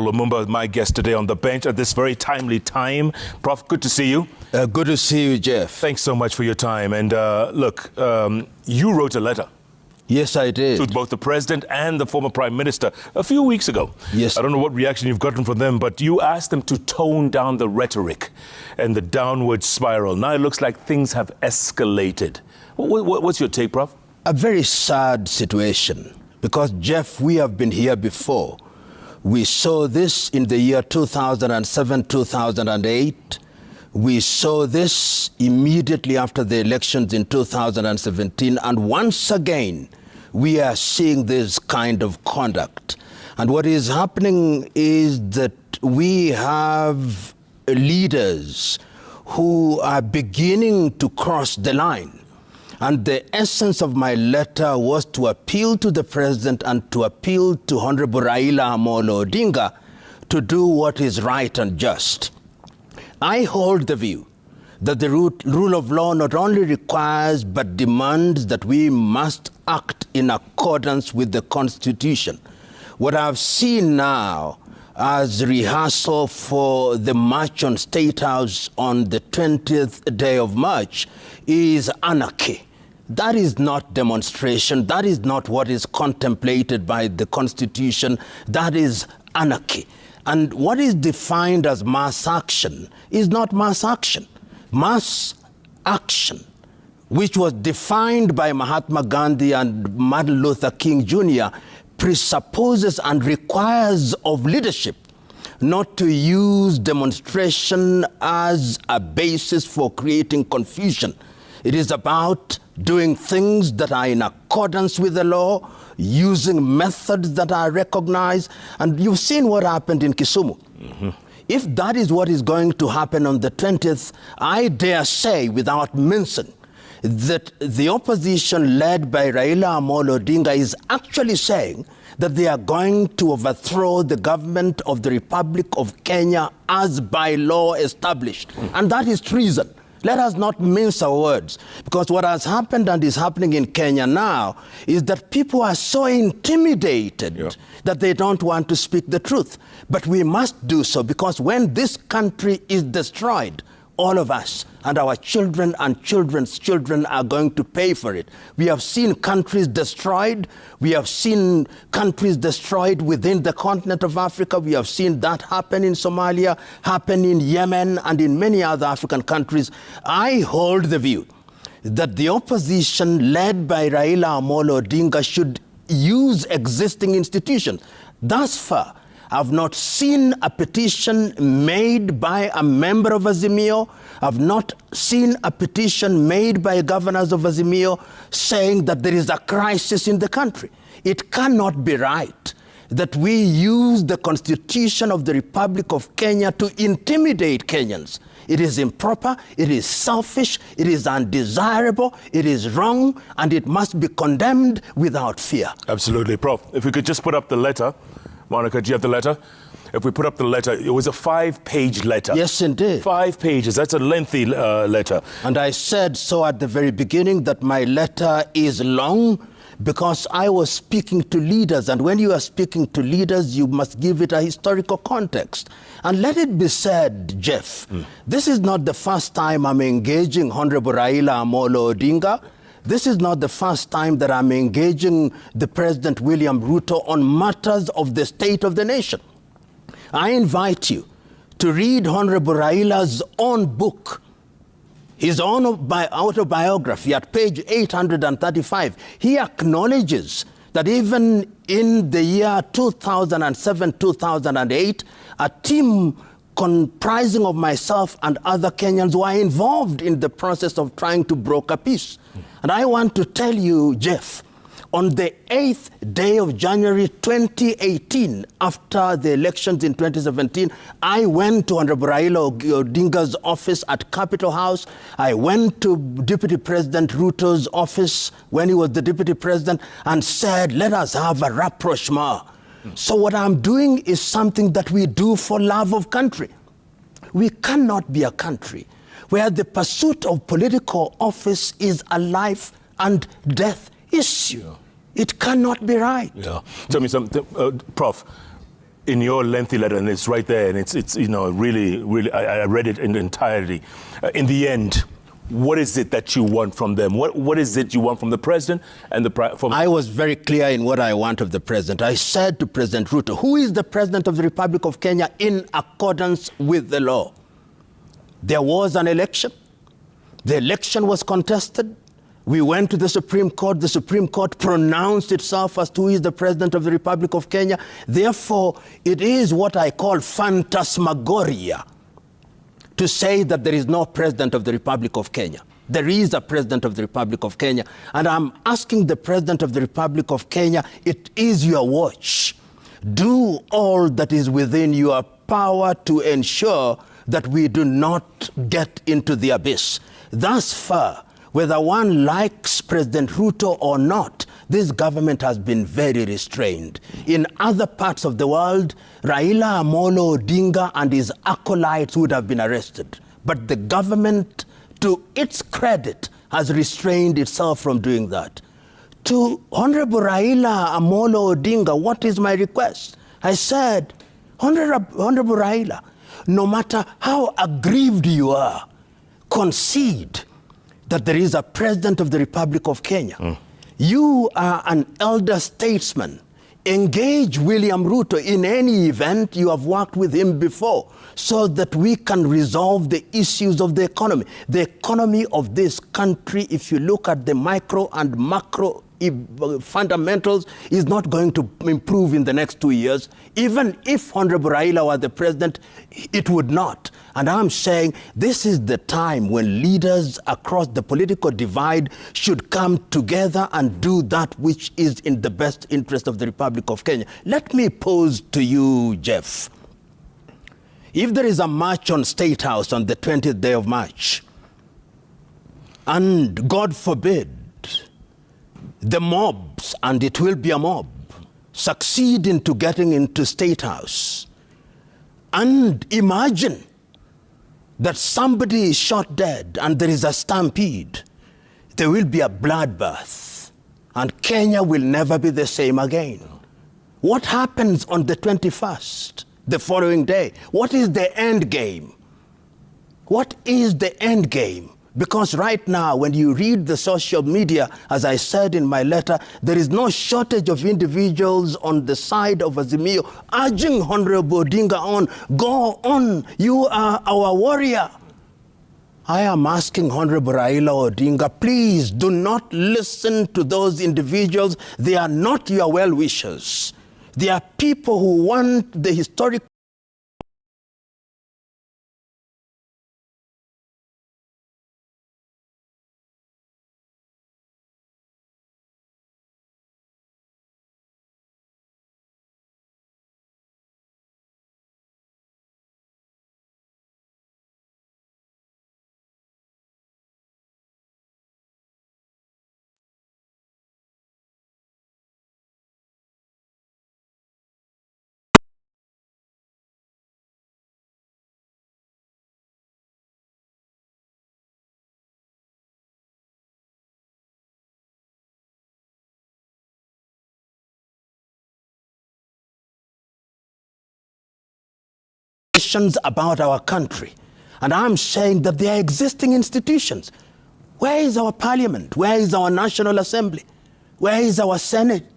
Lumumba, my guest today on the bench at this very timely time. Prof, good to see you. Good to see you, Jeff. Thanks so much for your time. And look, you wrote a letter. Yes, I did. To both the president and the former prime minister a few weeks ago. Yes. I don't know what reaction you've gotten from them, but you asked them to tone down the rhetoric and the downward spiral. Now it looks like things have escalated. What's your take, Prof? A very sad situation because, Jeff, we have been here before. We saw this in the year 2007, 2008. We saw this immediately after the elections in 2017. And once again, we are seeing this kind of conduct. And what is happening is that we have leaders who are beginning to cross the line. And the essence of my letter was to appeal to the president and to appeal to Honorable Raila Amolo Odinga to do what is right and just. I hold the view that the rule of law not only requires but demands that we must act in accordance with the Constitution. What I've seen now as rehearsal for the march on State House on the 20th day of March is anarchy. That is not demonstration. That is not what is contemplated by the Constitution. That is anarchy. And what is defined as mass action is not mass action. Mass action, which was defined by Mahatma Gandhi and Martin Luther King Jr., presupposes and requires of leadership not to use demonstration as a basis for creating confusion. It is about doing things that are in accordance with the law, using methods that are recognized. And you've seen what happened in Kisumu. Mm-hmm. If that is what is going to happen on the 20th, I dare say, without mincing, that the opposition led by Raila Amolo Odinga is actually saying that they are going to overthrow the government of the Republic of Kenya as by law established. And that is treason. Let us not mince our words, because what has happened and is happening in Kenya now is that people are so intimidated that they don't want to speak the truth. But we must do so, because when this country is destroyed, all of us and our children and children's children are going to pay for it. We have seen countries destroyed. We have seen countries destroyed within the continent of Africa. We have seen that happen in Somalia, happen in Yemen, and in many other African countries. I hold the view that the opposition led by Raila Amolo Odinga should use existing institutions. Thus far, I've not seen a petition made by a member of Azimio. I've not seen a petition made by governors of Azimio saying that there is a crisis in the country. It cannot be right that we use the Constitution of the Republic of Kenya to intimidate Kenyans. It is improper, it is selfish, it is undesirable, it is wrong, and it must be condemned without fear. Absolutely. Prof, if we could just put up the letter. Monica, do you have the letter? If we put up the letter, it was a 5-page letter. Yes, indeed. 5 pages. That's a lengthy letter. And I said so at the very beginning that my letter is long because I was speaking to leaders. And when you are speaking to leaders, you must give it a historical context. And let it be said, Jeff, this is not the first time I'm engaging Honorable Raila Amolo Odinga. This is not the first time that I'm engaging the President William Ruto on matters of the state of the nation. I invite you to read Honorable Raila's own book, his own autobiography at page 835. He acknowledges that even in the year 2007-2008, a team comprising of myself and other Kenyans were involved in the process of trying to broker peace. And I want to tell you, Jeff, on the 8th day of January 2018, after the elections in 2017, I went to Honorable Raila Odinga's office at Capitol House. I went to Deputy President Ruto's office when he was the Deputy President and said, let us have a rapprochement. So what I'm doing is something that we do for love of country. We cannot be a country where the pursuit of political office is a life and death issue. It cannot be right. Yeah. Tell me something, Prof. in your lengthy letter, and it's right there, and it's you know, really, I read it in entirety. In the end, what is it that you want from them? What is it you want from the president and I was very clear in what I want of the president. I said to President Ruto, who is the president of the Republic of Kenya in accordance with the law? There was an election. The election was contested. We went to the Supreme Court. The Supreme Court pronounced itself as to who is the president of the Republic of Kenya. Therefore, it is what I call phantasmagoria to say that there is no president of the Republic of Kenya. There is a president of the Republic of Kenya. And I'm asking the president of the Republic of Kenya, it is your watch. Do all that is within your power to ensure that we do not get into the abyss. Thus far, whether one likes President Ruto or not, this government has been very restrained. In other parts of the world, Raila Amolo Odinga and his acolytes would have been arrested. But the government, to its credit, has restrained itself from doing that. To Honorable Raila Amolo Odinga, what is my request? I said, Honorable Raila, no matter how aggrieved you are, concede that there is a president of the Republic of Kenya. You are an elder statesman. Engage William Ruto in any event. You have worked with him before, so that we can resolve the issues of the economy. The economy of this country, if you look at the micro and macro fundamentals, is not going to improve in the next 2 years. Even if Honorable Raila were the president, it would not. And I'm saying this is the time when leaders across the political divide should come together and do that which is in the best interest of the Republic of Kenya. Let me pose to you, Jeff. If there is a march on State House on the 20th day of March, and God forbid, the mobs, and it will be a mob, succeed into getting into State House, and imagine that somebody is shot dead and there is a stampede, there will be a bloodbath, and Kenya will never be the same again. What happens on the 21st, the following day? What is the end game? What is the end game? Because right now, when you read the social media, as I said in my letter, there is no shortage of individuals on the side of Azimio urging Honorable Odinga on, go on, you are our warrior. I am asking Honorable Raila Odinga, please do not listen to those individuals. They are not your well-wishers. They are people who want the historic questions about our country. And I'm saying that there are existing institutions. Where is our parliament? Where is our National Assembly? Where is our Senate?